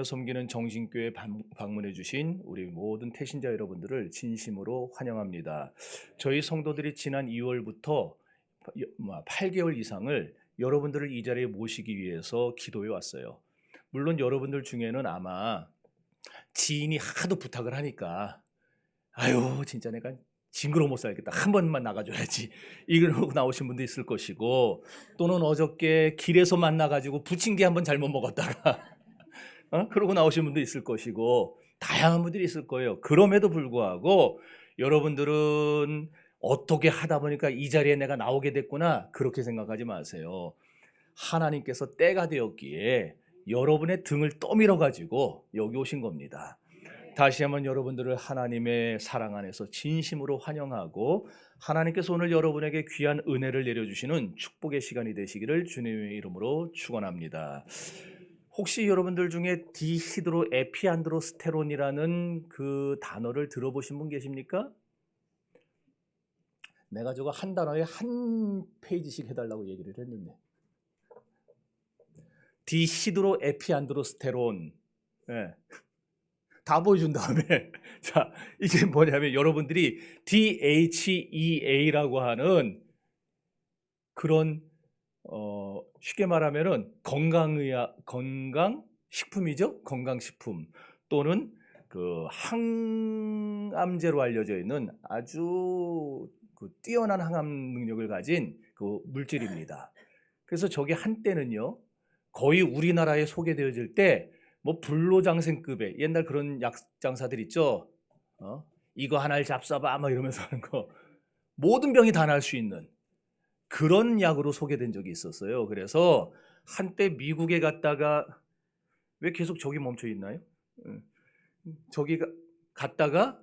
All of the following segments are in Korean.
섬기는 정신교회 방문해 주신 우리 모든 태신자 여러분들을 진심으로 환영합니다. 저희 성도들이 지난 2월부터 8개월 이상을 여러분들을 이 자리에 모시기 위해서 기도해 왔어요. 물론 여러분들 중에는 아마 지인이 하도 부탁을 하니까 아유 진짜 내가 징그러워 못 살겠다, 한 번만 나가줘야지 이러고 나오신 분도 있을 것이고, 또는 어저께 길에서 만나가지고 부침개 한번 잘못 먹었다가 그러고 나오신 분도 있을 것이고, 다양한 분들이 있을 거예요. 그럼에도 불구하고 여러분들은 어떻게 하다 보니까 이 자리에 내가 나오게 됐구나, 그렇게 생각하지 마세요. 하나님께서 때가 되었기에 여러분의 등을 떠밀어 가지고 여기 오신 겁니다. 다시 한번 여러분들을 하나님의 사랑 안에서 진심으로 환영하고, 하나님께서 오늘 여러분에게 귀한 은혜를 내려주시는 축복의 시간이 되시기를 주님의 이름으로 축원합니다. 혹시 여러분들 중에 디히드로 에피안드로스테론이라는 그 단어를 들어보신 분 계십니까? 내가 저거 한 단어에 한 페이지씩 해달라고 얘기를 했는데, 디히드로 에피안드로스테론, 네. 다 보여준 다음에 자, 이게 뭐냐면 여러분들이 DHEA라고 하는 그런 쉽게 말하면은 건강식품이죠. 건강식품 또는 그 항암제로 알려져 있는 아주 그 뛰어난 항암 능력을 가진 그 물질입니다. 그래서 저게 한때는요, 거의 우리나라에 소개되어질 때 뭐 불로장생급의 옛날 그런 약장사들 있죠. 이거 하나를 잡숴봐 뭐 이러면서 하는 거, 모든 병이 다 날 수 있는 그런 약으로 소개된 적이 있었어요. 그래서 한때 미국에 갔다가, 왜 계속 저기 멈춰 있나요? 저기 갔다가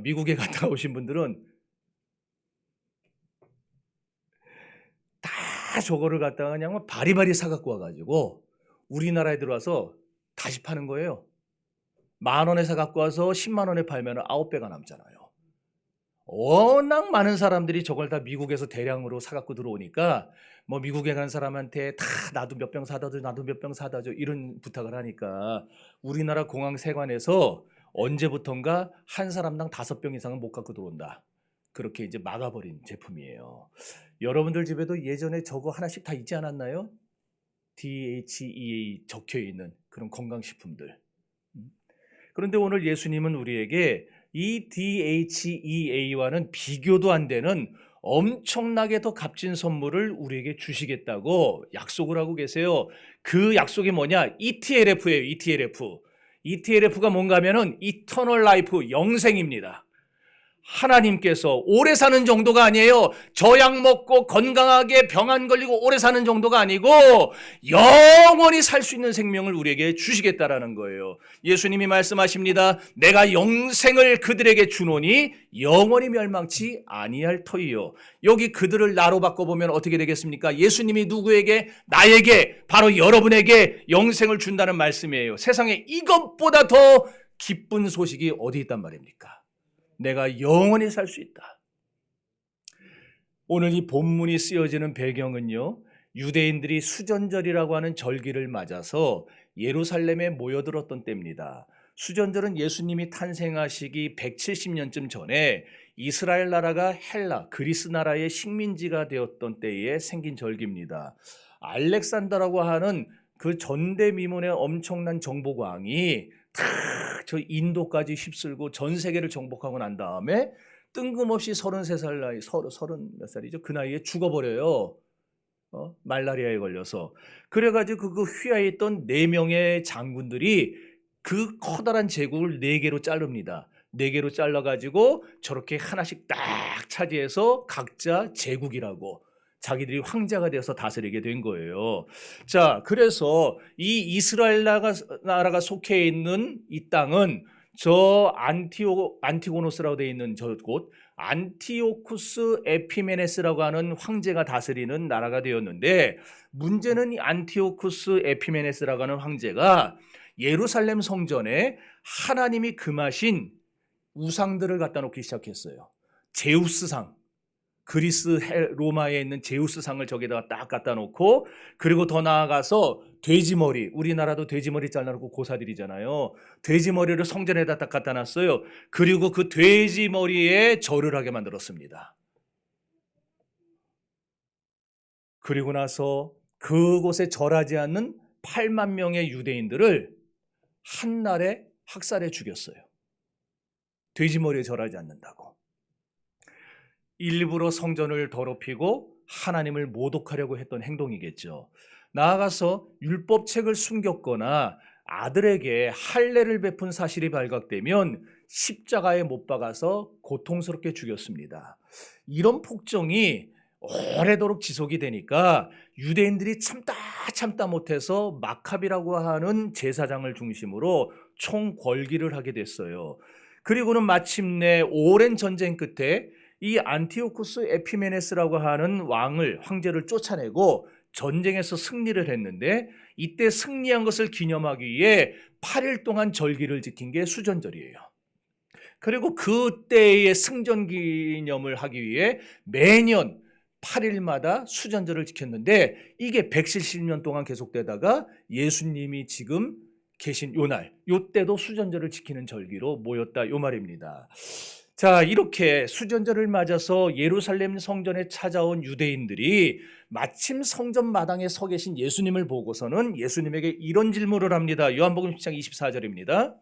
미국에 갔다 오신 분들은 다 저거를 갖다가 그냥 바리바리 사갖고 와가지고 우리나라에 들어와서 다시 파는 거예요. 10,000원에 사갖고 와서 10만 원에 팔면 9배가 남잖아요. 워낙 많은 사람들이 저걸 다 미국에서 대량으로 사갖고 들어오니까 뭐 미국에 간 사람한테 다 나도 몇 병 사다 줘, 나도 몇 병 사다 줘, 이런 부탁을 하니까 우리나라 공항 세관에서 언제부턴가 한 사람당 5병 이상은 못 갖고 들어온다, 그렇게 이제 막아버린 제품이에요. 여러분들 집에도 예전에 저거 하나씩 다 있지 않았나요? DHEA 적혀 있는 그런 건강식품들. 그런데 오늘 예수님은 우리에게 이 DHEA와는 비교도 안 되는 엄청나게 더 값진 선물을 우리에게 주시겠다고 약속을 하고 계세요. 그 약속이 뭐냐? ETLF예요. ETLF. ETLF가 뭔가 하면은 이터널 라이프, 영생입니다. 하나님께서 오래 사는 정도가 아니에요. 저 약 먹고 건강하게 병 안 걸리고 오래 사는 정도가 아니고 영원히 살 수 있는 생명을 우리에게 주시겠다라는 거예요. 예수님이 말씀하십니다. 내가 영생을 그들에게 주노니 영원히 멸망치 아니할 터이요. 여기 그들을 나로 바꿔보면 어떻게 되겠습니까? 예수님이 누구에게? 나에게, 바로 여러분에게 영생을 준다는 말씀이에요. 세상에 이것보다 더 기쁜 소식이 어디 있단 말입니까? 내가 영원히 살 수 있다. 오늘 이 본문이 쓰여지는 배경은요, 유대인들이 수전절이라고 하는 절기를 맞아서 예루살렘에 모여들었던 때입니다. 수전절은 예수님이 탄생하시기 170년쯤 전에 이스라엘 나라가 헬라, 그리스 나라의 식민지가 되었던 때에 생긴 절기입니다. 알렉산더라고 하는 그 전대미문의 엄청난 정복왕이 저 인도까지 휩쓸고 전 세계를 정복하고 난 다음에 뜬금없이 33살 나이, 30몇 살이죠? 그 나이에 죽어버려요. 말라리아에 걸려서. 그래가지고 그 휘하에 있던 4명의 장군들이 그 커다란 제국을 4개로 자릅니다. 4개로 잘라가지고 저렇게 하나씩 딱 차지해서 각자 제국이라고 자기들이 황제가 되어서 다스리게 된 거예요. 자, 그래서 이 이스라엘 나라가 속해 있는 이 땅은 저 안티고노스라고 되어 있는 저곳 안티오쿠스 에피메네스라고 하는 황제가 다스리는 나라가 되었는데, 문제는 이 안티오쿠스 에피메네스라고 하는 황제가 예루살렘 성전에 하나님이 금하신 우상들을 갖다 놓기 시작했어요. 제우스상, 그리스 로마에 있는 제우스상을 저기다가 딱 갖다 놓고, 그리고 더 나아가서 돼지머리, 우리나라도 돼지머리 잘라놓고 고사들이잖아요. 돼지머리를 성전에다 딱 갖다 놨어요. 그리고 그 돼지머리에 절을 하게 만들었습니다. 그리고 나서 그곳에 절하지 않는 8만 명의 유대인들을 한날에 학살해 죽였어요. 돼지머리에 절하지 않는다고. 일부러 성전을 더럽히고 하나님을 모독하려고 했던 행동이겠죠. 나아가서 율법책을 숨겼거나 아들에게 할례를 베푼 사실이 발각되면 십자가에 못 박아서 고통스럽게 죽였습니다. 이런 폭정이 오래도록 지속이 되니까 유대인들이 참다 못해서 마카비라고 하는 제사장을 중심으로 총궐기를 하게 됐어요. 그리고는 마침내 오랜 전쟁 끝에 이 안티오쿠스 에피메네스라고 하는 황제를 쫓아내고 전쟁에서 승리를 했는데, 이때 승리한 것을 기념하기 위해 8일 동안 절기를 지킨 게 수전절이에요. 그리고 그때의 승전 기념을 하기 위해 매년 8일마다 수전절을 지켰는데, 이게 170년 동안 계속되다가 예수님이 지금 계신 요날, 요때도 수전절을 지키는 절기로 모였다, 요 말입니다. 자, 이렇게 수전절을 맞아서 예루살렘 성전에 찾아온 유대인들이 마침 성전 마당에 서 계신 예수님을 보고서는 예수님에게 이런 질문을 합니다. 요한복음 10장 24절입니다.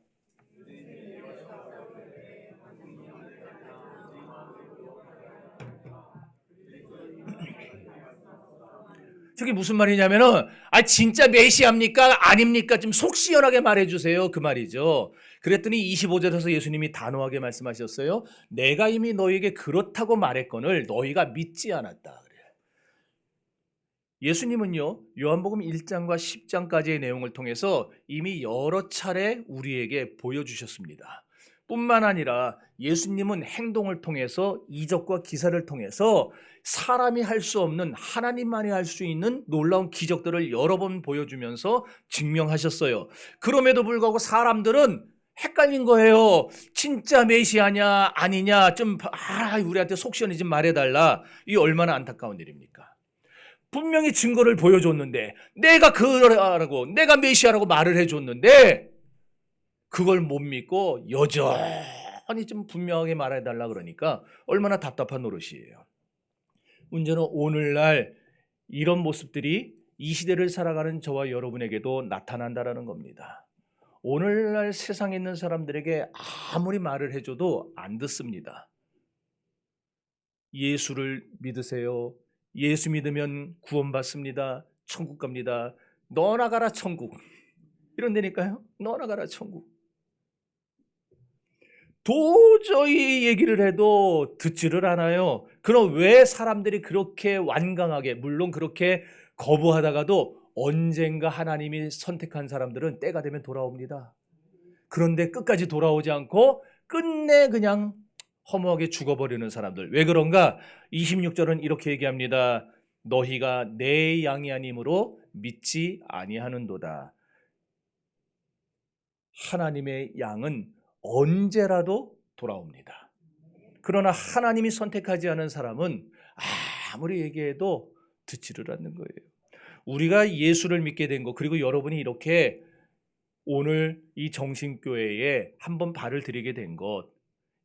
저게 무슨 말이냐면은, 진짜 메시아입니까? 아닙니까? 좀 속 시원하게 말해주세요. 그 말이죠. 그랬더니 25절에서 예수님이 단호하게 말씀하셨어요. 내가 이미 너희에게 그렇다고 말했거늘 너희가 믿지 않았다. 예수님은요, 요한복음 1장과 10장까지의 내용을 통해서 이미 여러 차례 우리에게 보여주셨습니다. 뿐만 아니라 예수님은 행동을 통해서, 이적과 기사를 통해서 사람이 할 수 없는, 하나님만이 할 수 있는 놀라운 기적들을 여러 번 보여주면서 증명하셨어요. 그럼에도 불구하고 사람들은 헷갈린 거예요. 진짜 메시아냐 아니냐, 좀 우리한테 속 시원히 좀 말해달라. 이 얼마나 안타까운 일입니까? 분명히 증거를 보여줬는데, 내가 그러라고, 내가 메시아라고 말을 해줬는데 그걸 못 믿고 여전히 좀 분명하게 말해달라 그러니까 얼마나 답답한 노릇이에요. 문제는 오늘날 이런 모습들이 이 시대를 살아가는 저와 여러분에게도 나타난다는 겁니다. 오늘날 세상에 있는 사람들에게 아무리 말을 해줘도 안 듣습니다. 예수를 믿으세요. 예수 믿으면 구원받습니다. 천국 갑니다. 너나 가라 천국. 이런 데니까요. 너나 가라 천국. 도저히 얘기를 해도 듣지를 않아요. 그럼 왜 사람들이 그렇게 완강하게, 물론 그렇게 거부하다가도 언젠가 하나님이 선택한 사람들은 때가 되면 돌아옵니다. 그런데 끝까지 돌아오지 않고 끝내 그냥 허무하게 죽어버리는 사람들. 왜 그런가? 26절은 이렇게 얘기합니다. 너희가 내 양이 아니므로 믿지 아니하는도다. 하나님의 양은 언제라도 돌아옵니다. 그러나 하나님이 선택하지 않은 사람은 아무리 얘기해도 듣지를 않는 거예요. 우리가 예수를 믿게 된 것, 그리고 여러분이 이렇게 오늘 이 정신교회에 한번 발을 들이게 된 것,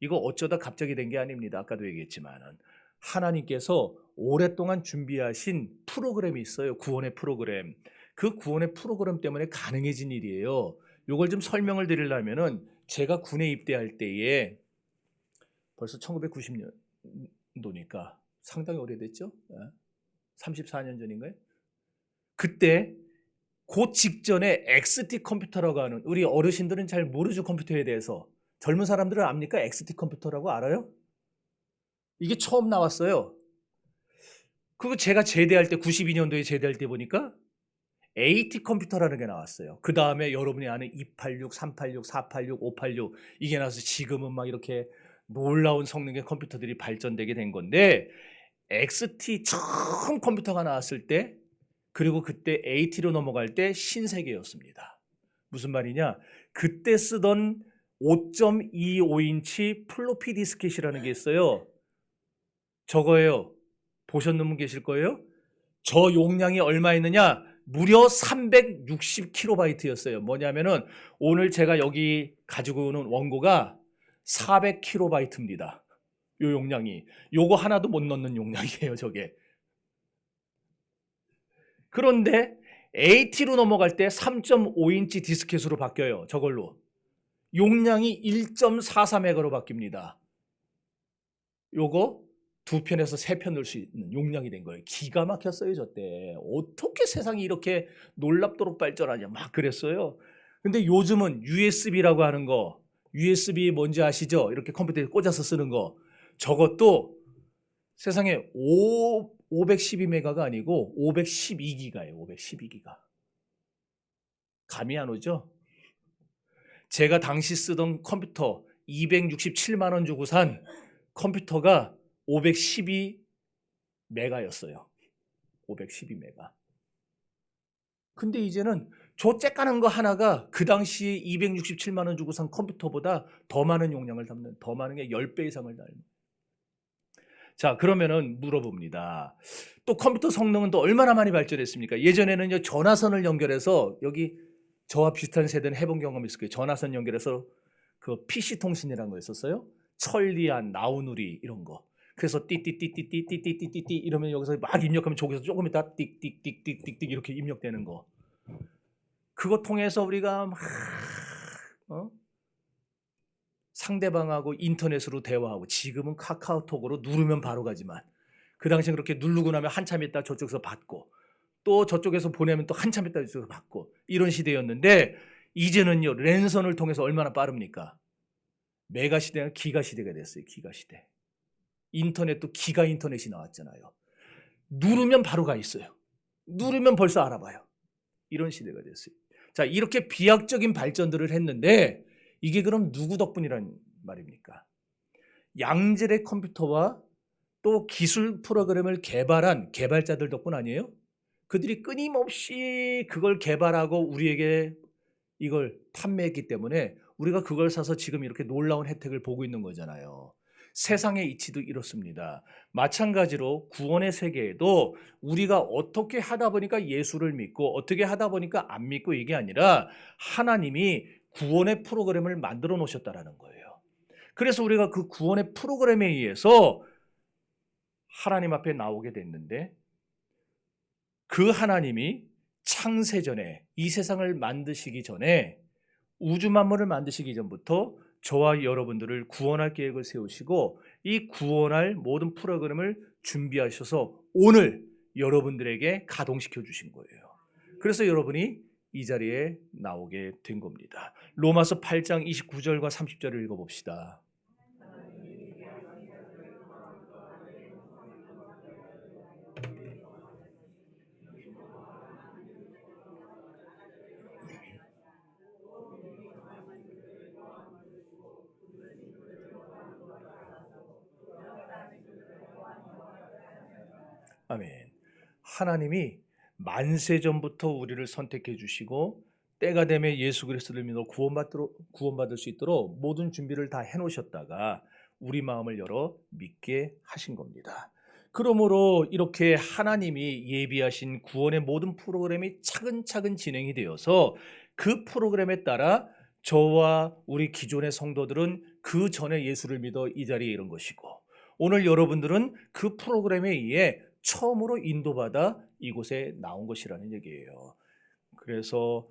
이거 어쩌다 갑자기 된 게 아닙니다. 아까도 얘기했지만은 하나님께서 오랫동안 준비하신 프로그램이 있어요. 구원의 프로그램. 그 구원의 프로그램 때문에 가능해진 일이에요. 이걸 좀 설명을 드리려면은, 제가 군에 입대할 때에 벌써 1990년도니까 상당히 오래됐죠. 34년 전인가요? 그때 그 직전에 XT 컴퓨터라고 하는, 우리 어르신들은 잘 모르죠, 컴퓨터에 대해서. 젊은 사람들은 압니까? XT 컴퓨터라고 알아요? 이게 처음 나왔어요. 그거 제가 제대할 때, 92년도에 제대할 때 보니까 AT 컴퓨터라는 게 나왔어요. 그 다음에 여러분이 아는 286, 386, 486, 586 이게 나와서 지금은 막 이렇게 놀라운 성능의 컴퓨터들이 발전되게 된 건데, XT 처음 컴퓨터가 나왔을 때, 그리고 그때 AT로 넘어갈 때 신세계였습니다. 무슨 말이냐? 그때 쓰던 5.25인치 플로피 디스켓이라는 게 있어요. 저거예요. 보셨는 분 계실 거예요? 저 용량이 얼마 있느냐? 무려 360kb였어요. 뭐냐면은 오늘 제가 여기 가지고 오는 원고가 400kb입니다. 요 용량이. 요거 하나도 못 넣는 용량이에요, 저게. 그런데 AT로 넘어갈 때 3.5인치 디스켓으로 바뀌어요. 저걸로. 용량이 1.44메가로 바뀝니다. 요거 두 편에서 세 편 넣을 수 있는 용량이 된 거예요. 기가 막혔어요, 저 때. 어떻게 세상이 이렇게 놀랍도록 발전하냐 막 그랬어요. 근데 요즘은 USB라고 하는 거, USB 뭔지 아시죠? 이렇게 컴퓨터에 꽂아서 쓰는 거. 저것도 세상에 512메가가 아니고 512기가예요. 512기가. 감이 안 오죠? 제가 당시 쓰던 컴퓨터 267만 원 주고 산 컴퓨터가 512메가였어요. 512메가. 근데 이제는 저 쬐까는 거 하나가 그 당시에 267만 원 주고 산 컴퓨터보다 더 많은 용량을 담는, 더 많은 게 10배 이상을 담는. 자, 그러면은 물어봅니다. 또 컴퓨터 성능은 또 얼마나 많이 발전했습니까? 예전에는요, 전화선을 연결해서, 여기 저와 비슷한 세대는 해본 경험이 있을 거예요. 전화선 연결해서 그 PC 통신이라는 거 있었어요. 천리안, 나우누리 이런 거. 그래서 띠띠띠띠띠띠띠띠띠 이러면 여기서 막 입력하면 저기서 조금 있다 띡띡띡띡띡 이렇게 입력되는 거. 그거 통해서 우리가 막 상대방하고 인터넷으로 대화하고, 지금은 카카오톡으로 누르면 바로 가지만 그 당시엔 그렇게 누르고 나면 한참 있다 저쪽에서 받고, 또 저쪽에서 보내면 또 한참 있다 저쪽에서 받고, 이런 시대였는데 이제는요, 랜선을 통해서 얼마나 빠릅니까? 메가 시대가 기가 시대가 됐어요. 기가 시대. 인터넷도 기가 인터넷이 나왔잖아요. 누르면 바로 가 있어요. 누르면 벌써 알아봐요. 이런 시대가 됐어요. 자, 이렇게 비약적인 발전들을 했는데 이게 그럼 누구 덕분이란 말입니까? 양질의 컴퓨터와 또 기술 프로그램을 개발한 개발자들 덕분 아니에요? 그들이 끊임없이 그걸 개발하고 우리에게 이걸 판매했기 때문에 우리가 그걸 사서 지금 이렇게 놀라운 혜택을 보고 있는 거잖아요. 세상의 이치도 이렇습니다. 마찬가지로 구원의 세계에도 우리가 어떻게 하다 보니까 예수를 믿고 어떻게 하다 보니까 안 믿고 이게 아니라 하나님이 구원의 프로그램을 만들어 놓으셨다라는 거예요. 그래서 우리가 그 구원의 프로그램에 의해서 하나님 앞에 나오게 됐는데, 그 하나님이 창세전에, 이 세상을 만드시기 전에, 우주 만물을 만드시기 전부터 저와 여러분들을 구원할 계획을 세우시고 이 구원할 모든 프로그램을 준비하셔서 오늘 여러분들에게 가동시켜 주신 거예요. 그래서 여러분이 이 자리에 나오게 된 겁니다. 로마서 8장 29절과 30절을 읽어봅시다. 아멘. 하나님이 만세 전부터 우리를 선택해 주시고 때가 되면 예수 그리스도를 믿어 구원받을 수 있도록 모든 준비를 다 해놓으셨다가 우리 마음을 열어 믿게 하신 겁니다. 그러므로 이렇게 하나님이 예비하신 구원의 모든 프로그램이 차근차근 진행이 되어서 그 프로그램에 따라 저와 우리 기존의 성도들은 그 전에 예수를 믿어 이 자리에 이른 것이고, 오늘 여러분들은 그 프로그램에 의해 처음으로 인도받아 이곳에 나온 것이라는 얘기예요. 그래서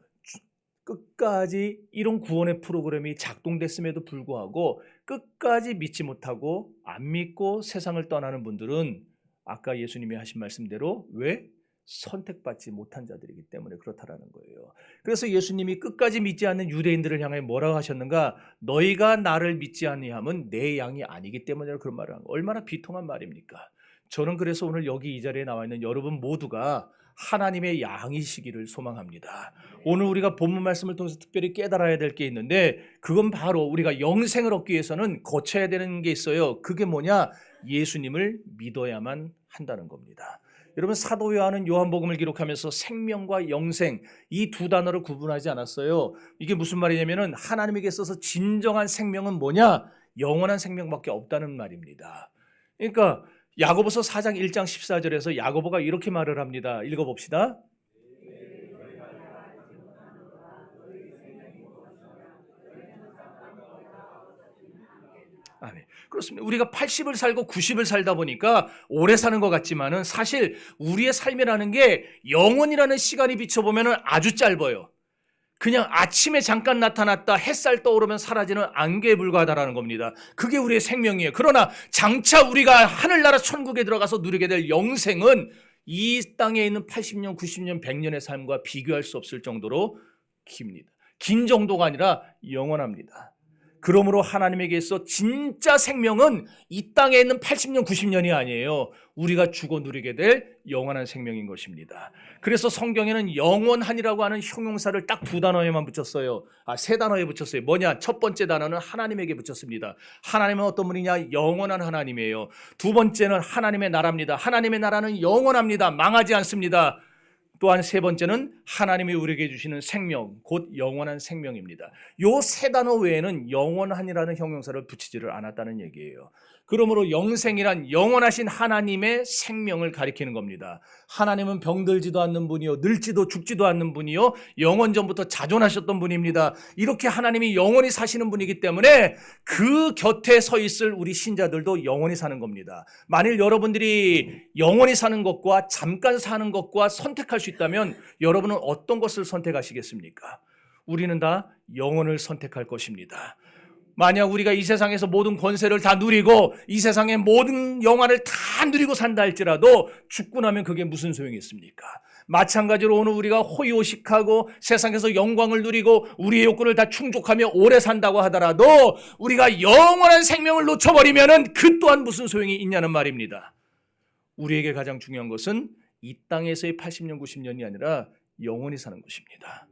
끝까지 이런 구원의 프로그램이 작동됐음에도 불구하고 끝까지 믿지 못하고 안 믿고 세상을 떠나는 분들은 아까 예수님이 하신 말씀대로 왜? 선택받지 못한 자들이기 때문에 그렇다라는 거예요. 그래서 예수님이 끝까지 믿지 않는 유대인들을 향해 뭐라고 하셨는가? 너희가 나를 믿지 아니함은 내 양이 아니기 때문에 그런 말을 한 거예요. 얼마나 비통한 말입니까? 저는 그래서 오늘 여기 이 자리에 나와 있는 여러분 모두가 하나님의 양이시기를 소망합니다. 오늘 우리가 본문 말씀을 통해서 특별히 깨달아야 될 게 있는데, 그건 바로 우리가 영생을 얻기 위해서는 거쳐야 되는 게 있어요. 그게 뭐냐? 예수님을 믿어야만 한다는 겁니다. 여러분, 사도 요한은 요한복음을 기록하면서 생명과 영생, 이 두 단어를 구분하지 않았어요. 이게 무슨 말이냐면은 하나님에게 있어서 진정한 생명은 뭐냐? 영원한 생명밖에 없다는 말입니다. 그러니까 야고보서 4장 1장 14절에서 야고보가 이렇게 말을 합니다. 읽어봅시다. 아멘. 그렇습니다. 우리가 80을 살고 90을 살다 보니까 오래 사는 것 같지만은 사실 우리의 삶이라는 게 영원이라는 시간이 비춰보면 아주 짧아요. 그냥 아침에 잠깐 나타났다 햇살 떠오르면 사라지는 안개에 불과하다라는 겁니다. 그게 우리의 생명이에요. 그러나 장차 우리가 하늘나라 천국에 들어가서 누리게 될 영생은 이 땅에 있는 80년, 90년, 100년의 삶과 비교할 수 없을 정도로 깁니다. 긴 정도가 아니라 영원합니다. 그러므로 하나님에게서 진짜 생명은 이 땅에 있는 80년, 90년이 아니에요. 우리가 죽어 누리게 될 영원한 생명인 것입니다. 그래서 성경에는 영원한이라고 하는 형용사를 딱 두 단어에만 붙였어요. 세 단어에 붙였어요. 뭐냐? 첫 번째 단어는 하나님에게 붙였습니다. 하나님은 어떤 분이냐? 영원한 하나님이에요. 두 번째는 하나님의 나라입니다. 하나님의 나라는 영원합니다. 망하지 않습니다. 또한 세 번째는 하나님이 우리에게 주시는 생명, 곧 영원한 생명입니다. 요 세 단어 외에는 영원한이라는 형용사를 붙이지를 않았다는 얘기예요. 그러므로 영생이란 영원하신 하나님의 생명을 가리키는 겁니다. 하나님은 병들지도 않는 분이요, 늙지도 죽지도 않는 분이요, 영원전부터 자존하셨던 분입니다. 이렇게 하나님이 영원히 사시는 분이기 때문에 그 곁에 서 있을 우리 신자들도 영원히 사는 겁니다. 만일 여러분들이 영원히 사는 것과 잠깐 사는 것과 선택할 수 있다면 여러분은 어떤 것을 선택하시겠습니까? 우리는 다 영원을 선택할 것입니다. 만약 우리가 이 세상에서 모든 권세를 다 누리고 이 세상의 모든 영화를 다 누리고 산다 할지라도 죽고 나면 그게 무슨 소용이 있습니까? 마찬가지로 오늘 우리가 호의호식하고 세상에서 영광을 누리고 우리의 욕구를 다 충족하며 오래 산다고 하더라도 우리가 영원한 생명을 놓쳐버리면 그 또한 무슨 소용이 있냐는 말입니다. 우리에게 가장 중요한 것은 이 땅에서의 80년, 90년이 아니라 영원히 사는 것입니다.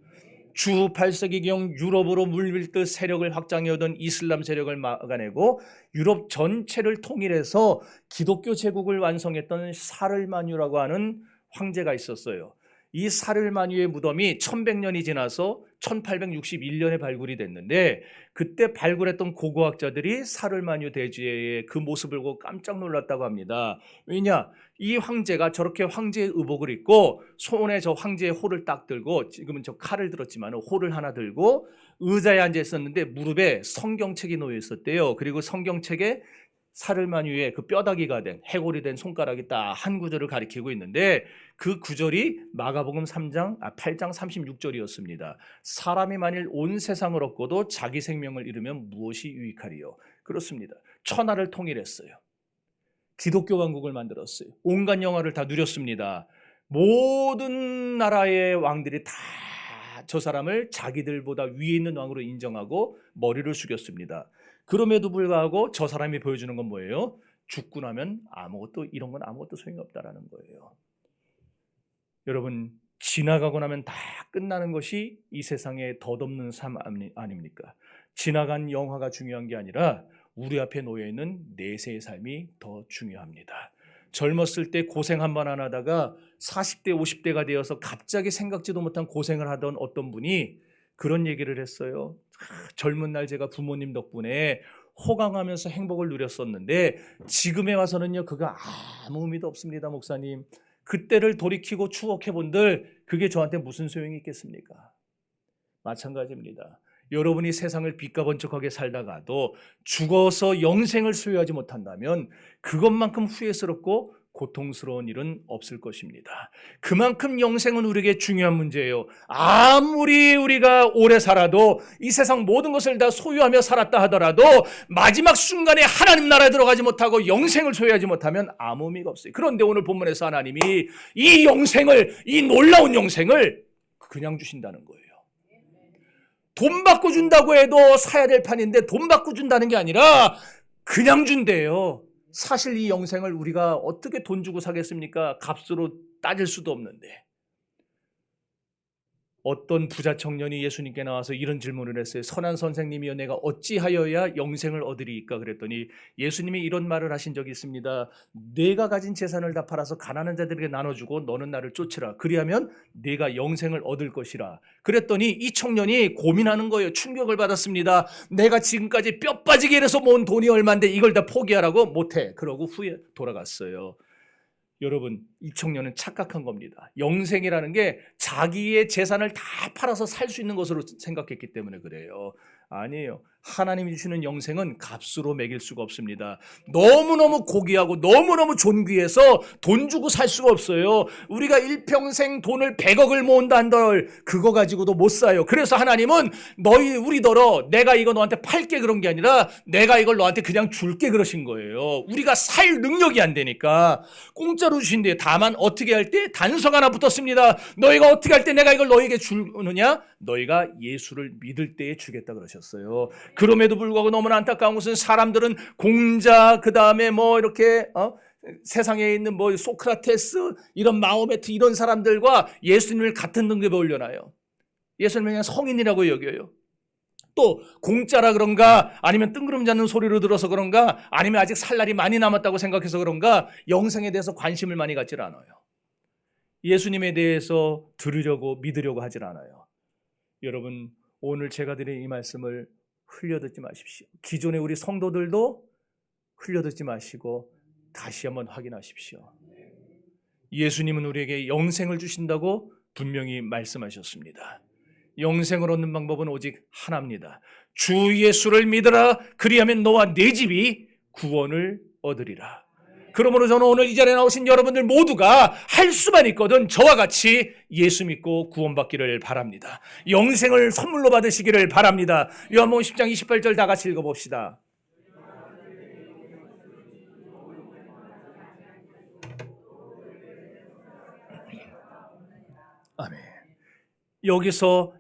주 8세기경 유럽으로 물밀듯 세력을 확장해오던 이슬람 세력을 막아내고 유럽 전체를 통일해서 기독교 제국을 완성했던 사르마뉴라고 하는 황제가 있었어요. 이 사르마뉴의 무덤이 1100년이 지나서 1861년에 발굴이 됐는데 그때 발굴했던 고고학자들이 사르마뉴 대제의 그 모습을 보고 깜짝 놀랐다고 합니다. 왜냐? 이 황제가 저렇게 황제의 의복을 입고 손에 저 황제의 호를 딱 들고, 지금은 저 칼을 들었지만 호를 하나 들고 의자에 앉아 있었는데 무릎에 성경책이 놓여 있었대요. 그리고 성경책에 사르마뉴의 그 뼈다귀가 된 해골이 된 손가락이 딱 한 구절을 가리키고 있는데 그 구절이 마가복음 8장 36절이었습니다. 사람이 만일 온 세상을 얻고도 자기 생명을 잃으면 무엇이 유익하리요? 그렇습니다. 천하를 통일했어요. 기독교 왕국을 만들었어요. 온갖 영화를 다 누렸습니다. 모든 나라의 왕들이 다 저 사람을 자기들보다 위에 있는 왕으로 인정하고 머리를 숙였습니다. 그럼에도 불구하고 저 사람이 보여주는 건 뭐예요? 죽고 나면 아무것도, 이런 건 아무것도 소용이 없다라는 거예요. 여러분, 지나가고 나면 다 끝나는 것이 이 세상의 덧없는 삶 아닙니까? 지나간 영화가 중요한 게 아니라 우리 앞에 놓여있는 내세의 삶이 더 중요합니다. 젊었을 때 고생 한 번 안 하다가 40대 50대가 되어서 갑자기 생각지도 못한 고생을 하던 어떤 분이 그런 얘기를 했어요. 젊은 날 제가 부모님 덕분에 호강하면서 행복을 누렸었는데 지금에 와서는요, 그거 아무 의미도 없습니다, 목사님. 그때를 돌이키고 추억해본들 그게 저한테 무슨 소용이 있겠습니까? 마찬가지입니다. 여러분이 세상을 빛과 번쩍하게 살다가도 죽어서 영생을 소유하지 못한다면 그것만큼 후회스럽고 고통스러운 일은 없을 것입니다. 그만큼 영생은 우리에게 중요한 문제예요. 아무리 우리가 오래 살아도 이 세상 모든 것을 다 소유하며 살았다 하더라도 마지막 순간에 하나님 나라에 들어가지 못하고 영생을 소유하지 못하면 아무 의미가 없어요. 그런데 오늘 본문에서 하나님이 이 영생을, 이 놀라운 영생을 그냥 주신다는 거예요. 돈 받고 준다고 해도 사야 될 판인데 돈 받고 준다는 게 아니라 그냥 준대요. 사실 이 영생을 우리가 어떻게 돈 주고 사겠습니까? 값으로 따질 수도 없는데. 어떤 부자 청년이 예수님께 나와서 이런 질문을 했어요. 선한 선생님이여, 내가 어찌하여야 영생을 얻으리이까? 그랬더니 예수님이 이런 말을 하신 적이 있습니다. 내가 가진 재산을 다 팔아서 가난한 자들에게 나눠주고 너는 나를 쫓으라. 그리하면 내가 영생을 얻을 것이라. 그랬더니 이 청년이 고민하는 거예요. 충격을 받았습니다. 내가 지금까지 뼈 빠지게 일해서 모은 돈이 얼마인데 이걸 다 포기하라고? 못해. 그러고 후에 돌아갔어요. 여러분, 이 청년은 착각한 겁니다. 영생이라는 게 자기의 재산을 다 팔아서 살 수 있는 것으로 생각했기 때문에 그래요. 아니에요. 하나님이 주시는 영생은 값으로 매길 수가 없습니다. 너무너무 고귀하고 너무너무 존귀해서 돈 주고 살 수가 없어요. 우리가 일평생 돈을 100억을 모은다 한들 그거 가지고도 못 사요. 그래서 하나님은 우리더러 내가 이거 너한테 팔게 그런 게 아니라 내가 이걸 너한테 그냥 줄게 그러신 거예요. 우리가 살 능력이 안 되니까 공짜로 주신대요. 다만 어떻게 할 때 단서가 하나 붙었습니다. 너희가 어떻게 할 때 내가 이걸 너희에게 주느냐? 너희가 예수를 믿을 때에 주겠다 그러셨어요. 그럼에도 불구하고 너무나 안타까운 것은 사람들은 공자 그다음에 뭐 이렇게 세상에 있는 뭐 소크라테스 이런 마호메트 이런 사람들과 예수님을 같은 등급에 올려놔요. 예수님을 그냥 성인이라고 여겨요. 또 공짜라 그런가 아니면 뜬구름 잡는 소리로 들어서 그런가 아니면 아직 살 날이 많이 남았다고 생각해서 그런가 영생에 대해서 관심을 많이 갖질 않아요. 예수님에 대해서 들으려고 믿으려고 하질 않아요. 여러분 오늘 제가 드린 이 말씀을 흘려듣지 마십시오. 기존의 우리 성도들도 흘려듣지 마시고 다시 한번 확인하십시오. 예수님은 우리에게 영생을 주신다고 분명히 말씀하셨습니다. 영생을 얻는 방법은 오직 하나입니다. 주 예수를 믿으라. 그리하면 너와 네 집이 구원을 얻으리라. 그러므로 저는 오늘 이 자리에 나오신 여러분들 모두가 할 수만 있거든 저와 같이 예수 믿고 구원받기를 바랍니다. 영생을 선물로 받으시기를 바랍니다. 요한복음 10장 28절 다 같이 읽어봅시다. 아멘. 여기서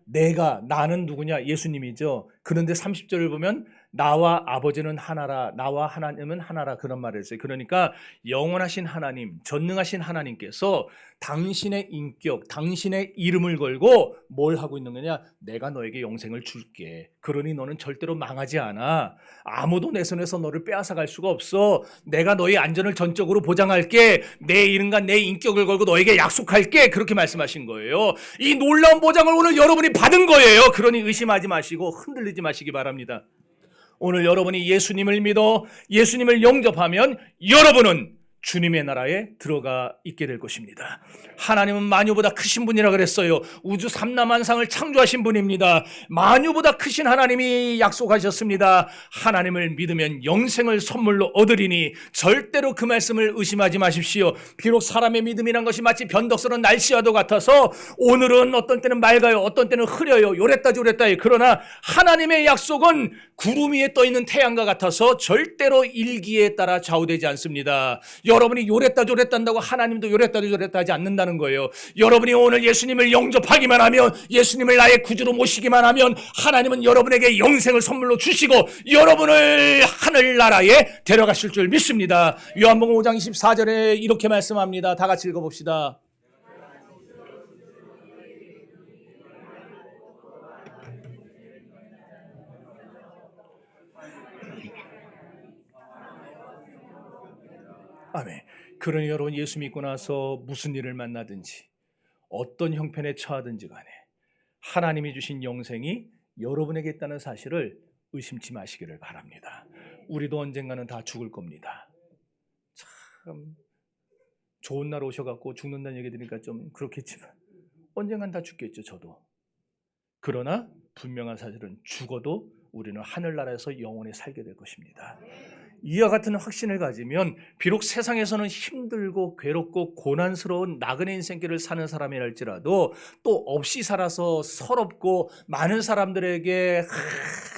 나는 누구냐? 예수님이죠. 그런데 30절을 보면 나와 아버지는 하나라, 나와 하나님은 하나라 그런 말을 했어요. 그러니까 영원하신 하나님, 전능하신 하나님께서 당신의 인격, 당신의 이름을 걸고 뭘 하고 있는 거냐? 내가 너에게 영생을 줄게. 그러니 너는 절대로 망하지 않아. 아무도 내 손에서 너를 빼앗아갈 수가 없어. 내가 너의 안전을 전적으로 보장할게. 내 이름과 내 인격을 걸고 너에게 약속할게. 그렇게 말씀하신 거예요. 이 놀라운 보장을 오늘 여러분이 받은 거예요. 그러니 의심하지 마시고 흔들리지 마시기 바랍니다. 오늘 여러분이 예수님을 믿어 예수님을 영접하면 여러분은 주님의 나라에 들어가 있게 될 것입니다. 하나님은 만유보다 크신 분이라 그랬어요. 우주 삼라만상을 창조하신 분입니다. 만유보다 크신 하나님이 약속하셨습니다. 하나님을 믿으면 영생을 선물로 얻으리니 절대로 그 말씀을 의심하지 마십시오. 비록 사람의 믿음이란 것이 마치 변덕스러운 날씨와도 같아서 오늘은 어떤 때는 맑아요, 어떤 때는 흐려요, 요랬다 저랬다 해요. 그러나 하나님의 약속은 구름 위에 떠있는 태양과 같아서 절대로 일기에 따라 좌우되지 않습니다. 여러분이 요랬다 저랬다 한다고 하나님도 요랬다 저랬다 하지 않는다는 거예요. 여러분이 오늘 예수님을 영접하기만 하면, 예수님을 나의 구주로 모시기만 하면 하나님은 여러분에게 영생을 선물로 주시고 여러분을 하늘나라에 데려가실 줄 믿습니다. 요한복음 5장 24절에 이렇게 말씀합니다. 다 같이 읽어봅시다. 아멘. 그러니 여러분 예수 믿고 나서 무슨 일을 만나든지 어떤 형편에 처하든지 간에 하나님이 주신 영생이 여러분에게 있다는 사실을 의심치 마시기를 바랍니다. 우리도 언젠가는 다 죽을 겁니다. 참 좋은 날 오셔갖고 죽는다는 얘기 들으니까 좀 그렇겠지만 언젠간 다 죽겠죠. 저도. 그러나 분명한 사실은 죽어도 우리는 하늘나라에서 영원히 살게 될 것입니다. 이와 같은 확신을 가지면 비록 세상에서는 힘들고 괴롭고 고난스러운 나그네 인생길을 사는 사람이랄지라도 또 없이 살아서 서럽고 많은 사람들에게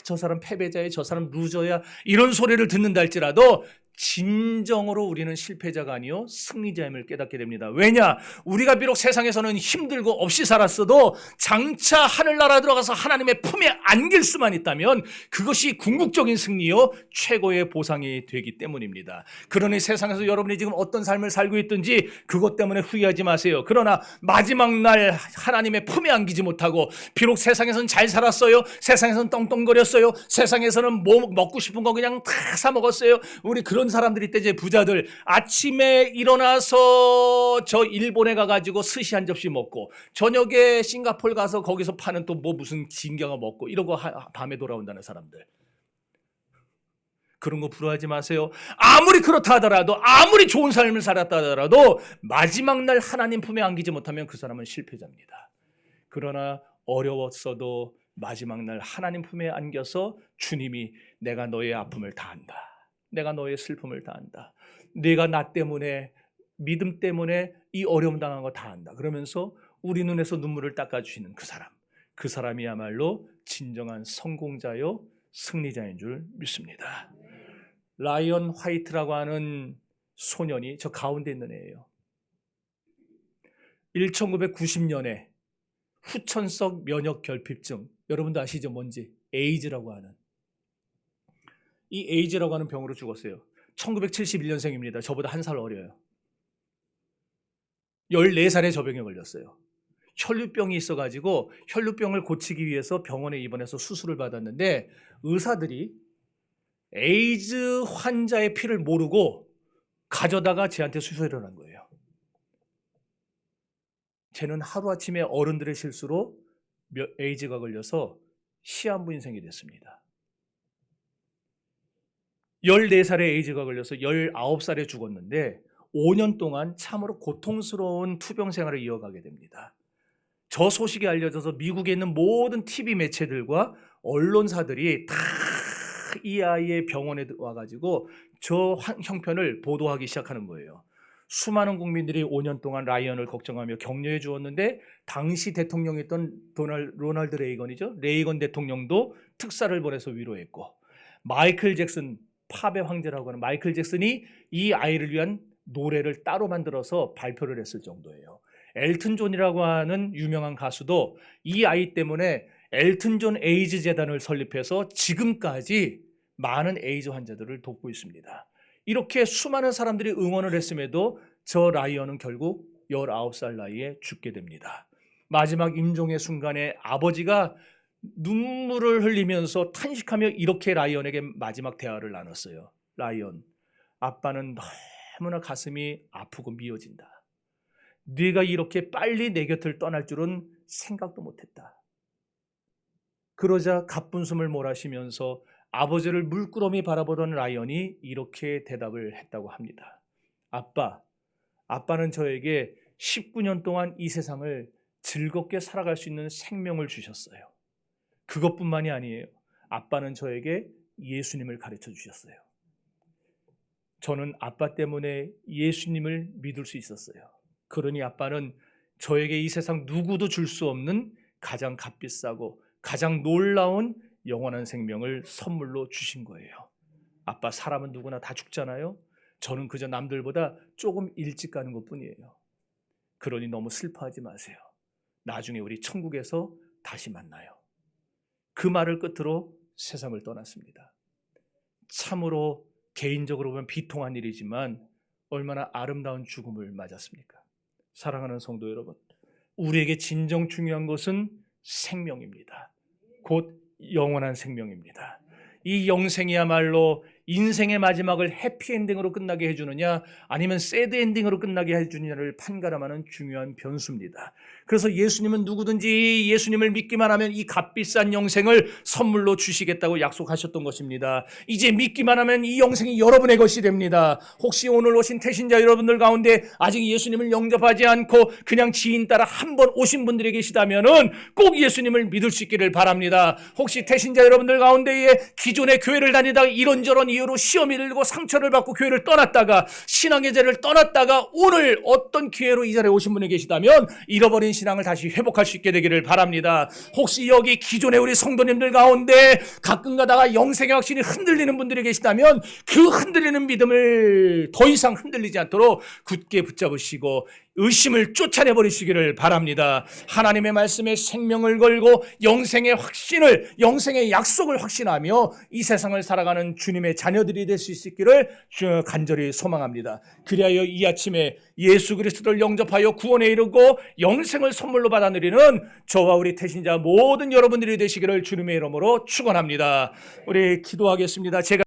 저 사람 패배자야, 저 사람 루저야 이런 소리를 듣는다 할지라도 진정으로 우리는 실패자가 아니요 승리자임을 깨닫게 됩니다. 왜냐? 우리가 비록 세상에서는 힘들고 없이 살았어도 장차 하늘나라 들어가서 하나님의 품에 안길 수만 있다면 그것이 궁극적인 승리요 최고의 보상이 되기 때문입니다. 그러니 세상에서 여러분이 지금 어떤 삶을 살고 있든지 그것 때문에 후회하지 마세요. 그러나 마지막 날 하나님의 품에 안기지 못하고 비록 세상에서는 잘 살았어요, 세상에서는 떵떵거렸어요, 세상에서는 뭐 먹고 싶은 거 그냥 다 사 먹었어요. 우리 그런 사람들이 있대. 제 부자들 아침에 일어나서 저 일본에 가가지고 스시 한 접시 먹고 저녁에 싱가포르 가서 거기서 파는 또 뭐 무슨 진경어 먹고 이러고 밤에 돌아온다는 사람들. 그런 거 부러워하지 마세요. 아무리 그렇다 하더라도, 아무리 좋은 삶을 살았다 하더라도 마지막 날 하나님 품에 안기지 못하면 그 사람은 실패자입니다. 그러나 어려웠어도 마지막 날 하나님 품에 안겨서 주님이 내가 너의 아픔을 다 안다. 내가 너의 슬픔을 다 안다. 네가 나 때문에, 믿음 때문에 이 어려움 당한 거 다 안다. 그러면서 우리 눈에서 눈물을 닦아주시는 그 사람. 그 사람이야말로 진정한 성공자요 승리자인 줄 믿습니다. 라이언 화이트라고 하는 소년이 저 가운데 있는 애예요. 1990년에 후천성 면역 결핍증, 여러분도 아시죠? 뭔지? 에이즈라고 하는, 이 에이즈라고 하는 병으로 죽었어요. 1971년생입니다. 저보다 한 살 어려요. 14살에 저 병에 걸렸어요. 혈류병이 있어가지고 혈류병을 고치기 위해서 병원에 입원해서 수술을 받았는데, 의사들이 에이즈 환자의 피를 모르고 가져다가 쟤한테 수술을 한 거예요. 쟤는 하루아침에 어른들의 실수로 에이즈가 걸려서 시한부 인생이 됐습니다. 14살에 에이즈가 걸려서 19살에 죽었는데 5년 동안 참으로 고통스러운 투병 생활을 이어가게 됩니다. 저 소식이 알려져서 미국에 있는 모든 TV 매체들과 언론사들이 다 이 아이의 병원에 와가지고 저 형편을 보도하기 시작하는 거예요. 수많은 국민들이 5년 동안 라이언을 걱정하며 격려해 주었는데, 당시 대통령이었던 로널드 레이건이죠. 레이건 대통령도 특사를 보내서 위로했고, 마이클 잭슨, 팝의 황제라고 하는 마이클 잭슨이 이 아이를 위한 노래를 따로 만들어서 발표를 했을 정도예요. 엘튼 존이라고 하는 유명한 가수도 이 아이 때문에 엘튼 존 에이즈 재단을 설립해서 지금까지 많은 에이즈 환자들을 돕고 있습니다. 이렇게 수많은 사람들이 응원을 했음에도 저 라이언은 결국 19살 나이에 죽게 됩니다. 마지막 임종의 순간에 아버지가 눈물을 흘리면서 탄식하며 이렇게 라이언에게 마지막 대화를 나눴어요. 라이언, 아빠는 너무나 가슴이 아프고 미어진다. 네가 이렇게 빨리 내 곁을 떠날 줄은 생각도 못했다. 그러자 가쁜 숨을 몰아쉬면서 아버지를 물끄러미 바라보던 라이언이 이렇게 대답을 했다고 합니다. 아빠는 저에게 19년 동안 이 세상을 즐겁게 살아갈 수 있는 생명을 주셨어요. 그것뿐만이 아니에요. 아빠는 저에게 예수님을 가르쳐 주셨어요. 저는 아빠 때문에 예수님을 믿을 수 있었어요. 그러니 아빠는 저에게 이 세상 누구도 줄 수 없는 가장 값비싸고 가장 놀라운 영원한 생명을 선물로 주신 거예요. 아빠, 사람은 누구나 다 죽잖아요. 저는 그저 남들보다 조금 일찍 가는 것뿐이에요. 그러니 너무 슬퍼하지 마세요. 나중에 우리 천국에서 다시 만나요. 그 말을 끝으로 세상을 떠났습니다. 참으로 개인적으로 보면 비통한 일이지만 얼마나 아름다운 죽음을 맞았습니까? 사랑하는 성도 여러분, 우리에게 진정 중요한 것은 생명입니다. 곧 영원한 생명입니다. 이 영생이야말로 인생의 마지막을 해피엔딩으로 끝나게 해주느냐 아니면 새드엔딩으로 끝나게 해주느냐를 판가름하는 중요한 변수입니다. 그래서 예수님은 누구든지 예수님을 믿기만 하면 이 값비싼 영생을 선물로 주시겠다고 약속하셨던 것입니다. 이제 믿기만 하면 이 영생이 여러분의 것이 됩니다. 혹시 오늘 오신 태신자 여러분들 가운데 아직 예수님을 영접하지 않고 그냥 지인 따라 한 번 오신 분들이 계시다면은 꼭 예수님을 믿을 수 있기를 바랍니다. 혹시 태신자 여러분들 가운데에 기존의 교회를 다니다가 이런저런 이유로 시험이 들고 상처를 받고 교회를 떠났다가 신앙의 자리를 떠났다가 오늘 어떤 기회로 이 자리에 오신 분이 계시다면 잃어버린 신앙을 다시 회복할 수 있게 되기를 바랍니다. 혹시 여기 기존의 우리 성도님들 가운데 가끔 가다가 영생의 확신이 흔들리는 분들이 계시다면 그 흔들리는 믿음을 더 이상 흔들리지 않도록 굳게 붙잡으시고 의심을 쫓아내버리시기를 바랍니다. 하나님의 말씀에 생명을 걸고 영생의 확신을, 영생의 약속을 확신하며 이 세상을 살아가는 주님의 자녀들이 될 수 있기를 간절히 소망합니다. 그리하여 이 아침에 예수 그리스도를 영접하여 구원에 이르고 영생을 선물로 받아 누리는 저와 우리 태신자 모든 여러분들이 되시기를 주님의 이름으로 축원합니다. 우리 기도하겠습니다. 제가